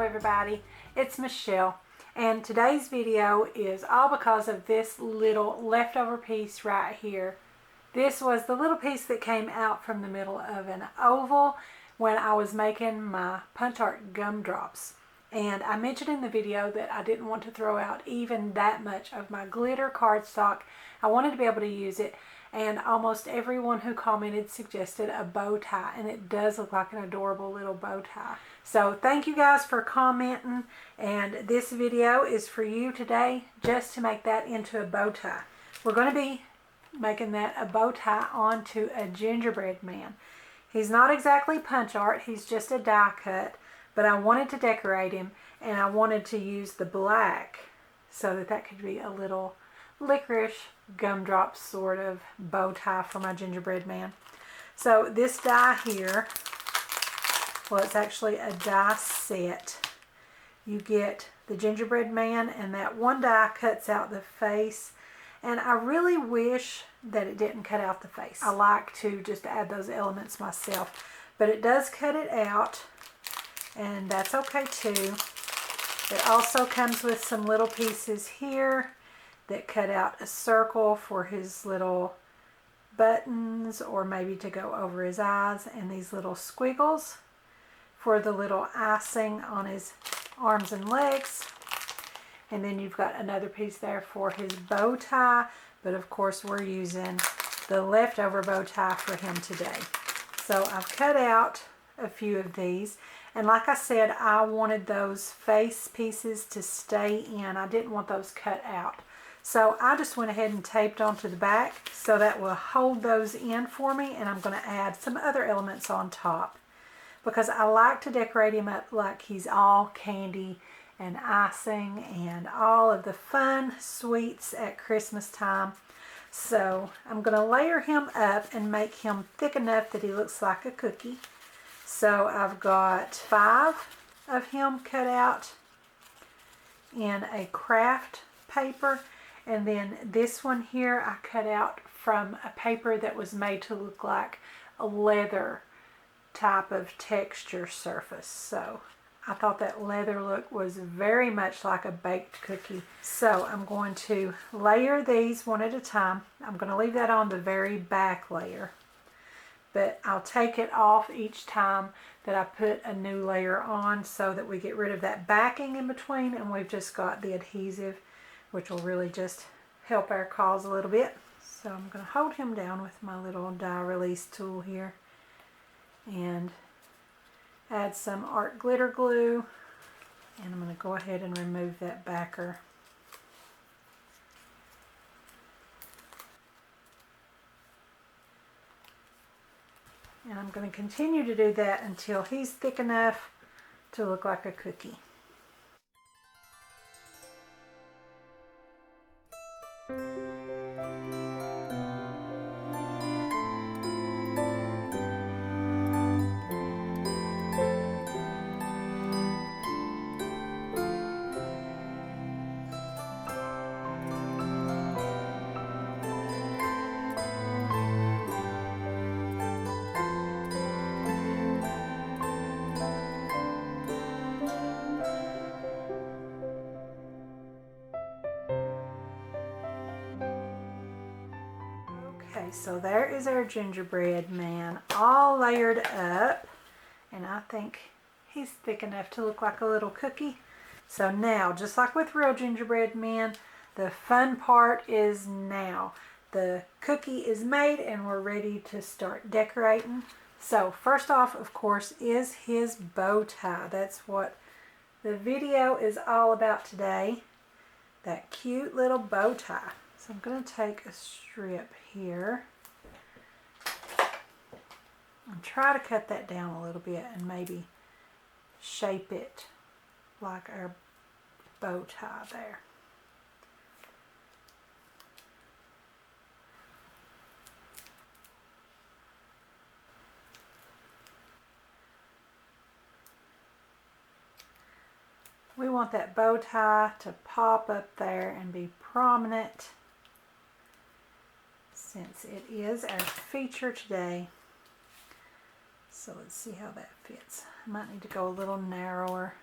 everybody, it's Michelle, and today's video is all because of this little leftover piece right here. This was the little piece that came out from the middle of an oval when I was making my punch art gumdrops. And I mentioned in the video that I didn't want to throw out even that much of my glitter cardstock. I wanted to be able to use it, and almost everyone who commented suggested a bow tie, and it does look like an adorable little bow tie. So thank you guys for commenting, and this video is for you today, just to make that into a bow tie. We're going to be making that a bow tie onto a gingerbread man. He's not exactly punch art, he's just a die cut, but I wanted to decorate him, and I wanted to use the black so that that could be a little licorice gumdrop sort of bow tie for my gingerbread man. So this die here, well, it's actually a die set. You get the gingerbread man, and that one die cuts out the face, and I really wish that it didn't cut out the face. I like to just add those elements myself, but it does cut it out, and that's okay too. It also comes with some little pieces here that cut out a circle for his little buttons, or maybe to go over his eyes, and these little squiggles for the little icing on his arms and legs. And then you've got another piece there for his bow tie, but of course we're using the leftover bow tie for him today. So I've cut out a few of these, and like I said, I wanted those face pieces to stay in. I didn't want those cut out. So I just went ahead and taped onto the back, so that will hold those in for me, and I'm going to add some other elements on top, because I like to decorate him up like he's all candy and icing and all of the fun sweets at Christmas time. So I'm going to layer him up and make him thick enough that he looks like a cookie. So I've got 5 of him cut out in a craft paper, and then this one here I cut out from a paper that was made to look like a leather type of texture surface. So I thought that leather look was very much like a baked cookie. So I'm going to layer these one at a time. I'm going to leave that on the very back layer, but I'll take it off each time that I put a new layer on, so that we get rid of that backing in between, and we've just got the adhesive, which will really just help our cause a little bit. So I'm going to hold him down with my little die release tool here and add some art glitter glue, and I'm going to go ahead and remove that backer. And I'm going to continue to do that until he's thick enough to look like a cookie. Okay, so there is our gingerbread man all layered up, and I think he's thick enough to look like a little cookie. So now, just like with real gingerbread men, the fun part is now. The cookie is made and we're ready to start decorating. So first off, of course, is his bow tie. That's what the video is all about today. That cute little bow tie. So I'm going to take a strip here and try to cut that down a little bit and maybe shape it like our bow tie there. We want that bow tie to pop up there and be prominent, since it is our feature today. So let's see how that fits. I might need to go a little narrower.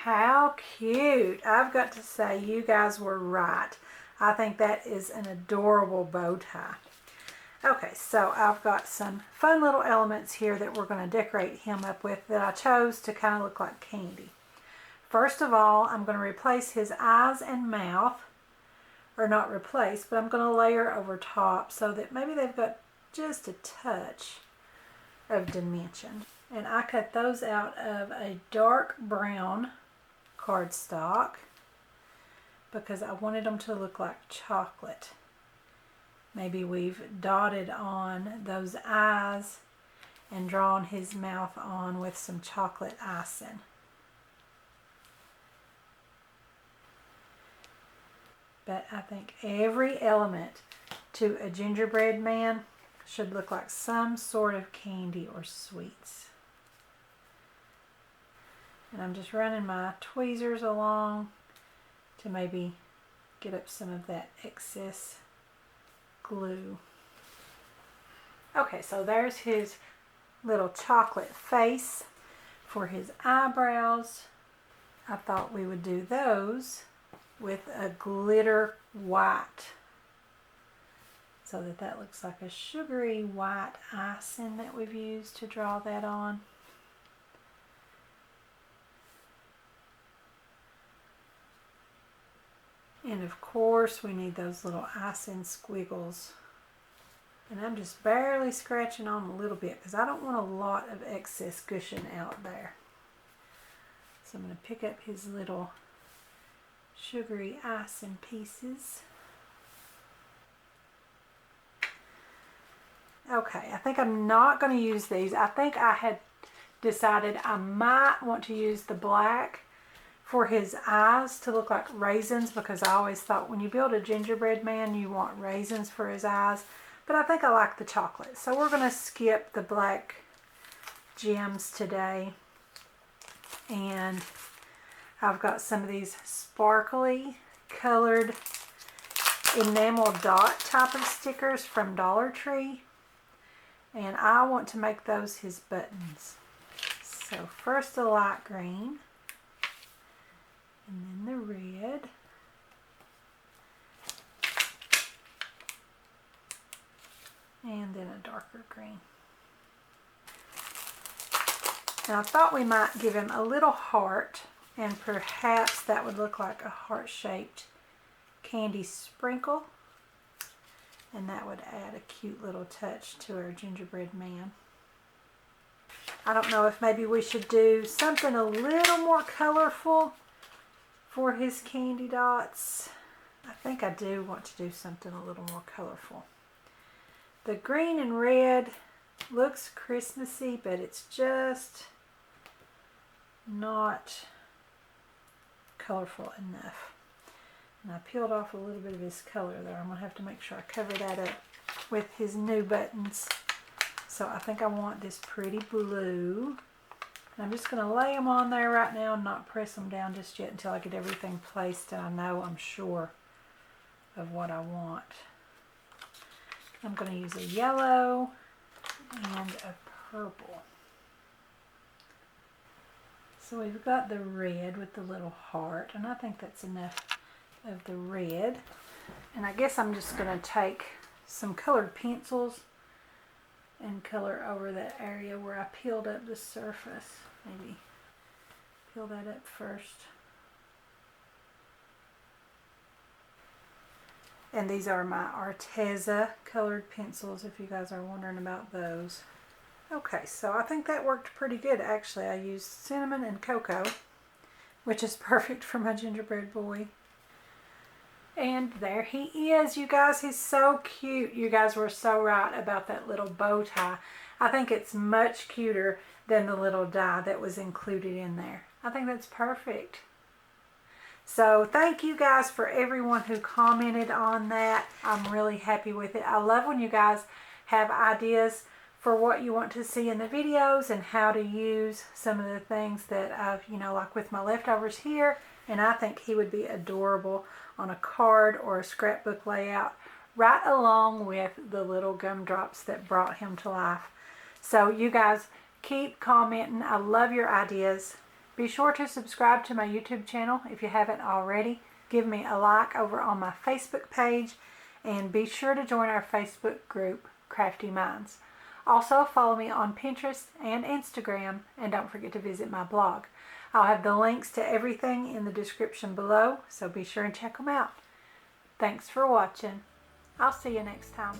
How cute. I've got to say, you guys were right. I think that is an adorable bow tie. Okay, so I've got some fun little elements here that we're going to decorate him up with that I chose to kind of look like candy. First of all, I'm going to replace his eyes and mouth, or not replace, but I'm going to layer over top so that maybe they've got just a touch of dimension. And I cut those out of a dark brown cardstock because I wanted them to look like chocolate. Maybe we've dotted on those eyes and drawn his mouth on with some chocolate icing. But I think every element to a gingerbread man should look like some sort of candy or sweets. And I'm just running my tweezers along to maybe get up some of that excess glue. Okay, so there's his little chocolate face for his eyebrows. I thought we would do those with a glitter white so that that looks like a sugary white icing that we've used to draw that on. And of course we need those little icing squiggles. And I'm just barely scratching on a little bit because I don't want a lot of excess cushion out there. So I'm going to pick up his little sugary icing pieces. Okay, I think I'm not going to use these. I think I had decided I might want to use the black for his eyes to look like raisins, because I always thought when you build a gingerbread man you want raisins for his eyes, but I think I like the chocolate. So we're going to skip the black gems today. And I've got some of these sparkly colored enamel dot type of stickers from Dollar Tree, and I want to make those his buttons. So first the light green, and then the red, and then a darker green. And I thought we might give him a little heart, and perhaps that would look like a heart-shaped candy sprinkle, and that would add a cute little touch to our gingerbread man. I don't know if maybe we should do something a little more colorful for his candy dots. I think I do want to do something a little more colorful. The green and red looks Christmassy, but it's just not colorful enough. And I peeled off a little bit of his color there. I'm going to have to make sure I cover that up with his new buttons. So I think I want this pretty blue. And I'm just going to lay them on there right now and not press them down just yet until I get everything placed and I know I'm sure of what I want. I'm going to use a yellow and a purple. So we've got the red with the little heart, and I think that's enough of the red. And I guess I'm just going to take some colored pencils and color over that area where I peeled up the surface. Maybe peel that up first. And these are my Arteza colored pencils, if you guys are wondering about those. Okay, so I think that worked pretty good actually. I used cinnamon and cocoa, which is perfect for my gingerbread boy. And there he is, you guys. He's so cute. You guys were so right about that little bow tie. I think it's much cuter than the little die that was included in there. I think that's perfect. So thank you guys for everyone who commented on that. I'm really happy with it. I love when you guys have ideas for what you want to see in the videos and how to use some of the things that I've, like with my leftovers here. And I think he would be adorable on a card or a scrapbook layout, right along with the little gumdrops that brought him to life. So you guys keep commenting. I love your ideas. Be sure to subscribe to my YouTube channel if you haven't already. Give me a like over on my Facebook page, and be sure to join our Facebook group, Craftie Minds. Also, follow me on Pinterest and Instagram, and don't forget to visit my blog. I'll have the links to everything in the description below, so be sure and check them out. Thanks for watching. I'll see you next time.